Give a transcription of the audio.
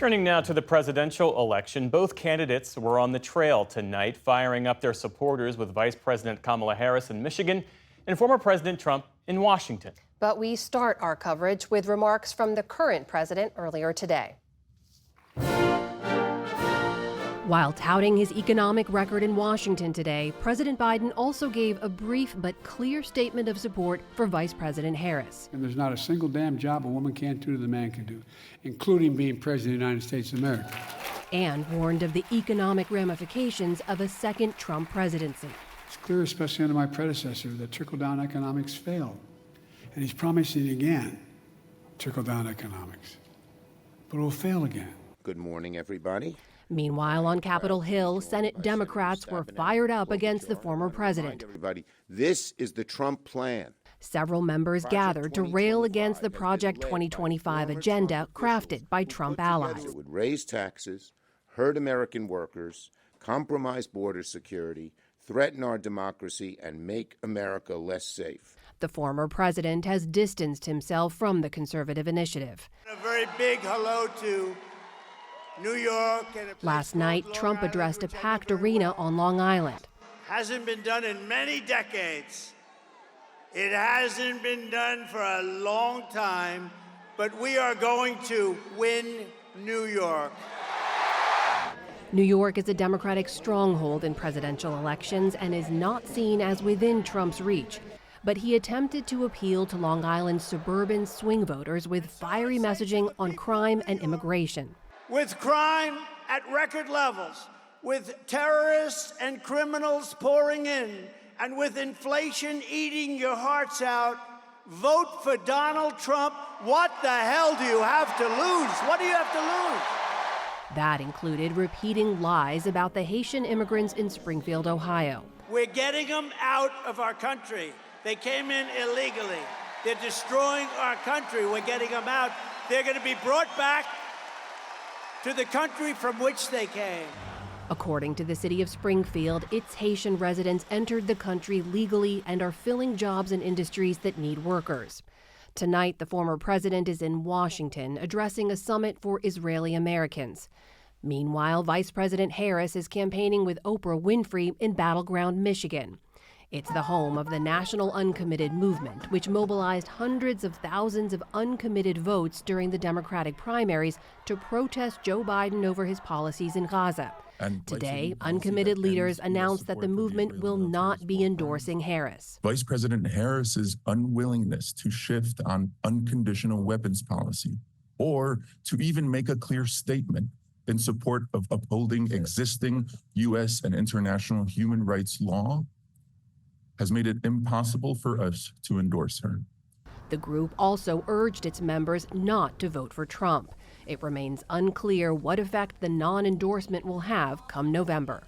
Turning now to the presidential election, both candidates were on the trail tonight, firing up their supporters with Vice President Kamala Harris in Michigan and former President Trump in Washington. But we start our coverage with remarks from the current president earlier today. While touting his economic record in Washington today, President Biden also gave a brief but clear statement of support for Vice President Harris. And there's not a single damn job a woman can't do that a man can do, including being President of the United States of America. And warned of the economic ramifications of a second Trump presidency. It's clear, especially under my predecessor, that trickle-down economics failed. And he's promising again, trickle-down economics. But it will fail again. Good morning, everybody. Meanwhile, on Capitol Hill, Senate Democrats were fired up against the former president. Everybody, this is the Trump plan. Several members gathered to rail against the Project 2025 agenda crafted by Trump allies. It would raise taxes, hurt American workers, compromise border security, threaten our democracy, and make America less safe. The former president has distanced himself from the conservative initiative. A very big hello to New York. Last night, Trump addressed a packed arena on Long Island. Hasn't been done in many decades. It hasn't been done for a long time, but we are going to win New York. New York is a Democratic stronghold in presidential elections and is not seen as within Trump's reach. But he attempted to appeal to Long Island's suburban swing voters with fiery messaging on crime and immigration. With crime at record levels, with terrorists and criminals pouring in, and with inflation eating your hearts out, vote for Donald Trump. What the hell do you have to lose? What do you have to lose? That included repeating lies about the Haitian immigrants in Springfield, Ohio. We're getting them out of our country. They came in illegally. They're destroying our country. We're getting them out. They're going to be brought back to the country from which they came. According to the city of Springfield, its Haitian residents entered the country legally and are filling jobs in industries that need workers. Tonight, the former president is in Washington addressing a summit for Israeli Americans. Meanwhile, Vice President Harris is campaigning with Oprah Winfrey in Battleground, Michigan. It's the home of the National Uncommitted Movement, which mobilized hundreds of thousands of uncommitted votes during the Democratic primaries to protest Joe Biden over his policies in Gaza. Today, uncommitted leaders announced that the movement will not be endorsing Harris. Vice President Harris's unwillingness to shift on unconditional weapons policy, or to even make a clear statement in support of upholding existing U.S. and international human rights law, has made it impossible for us to endorse her. The group also urged its members not to vote for Trump. It remains unclear what effect the non-endorsement will have come November.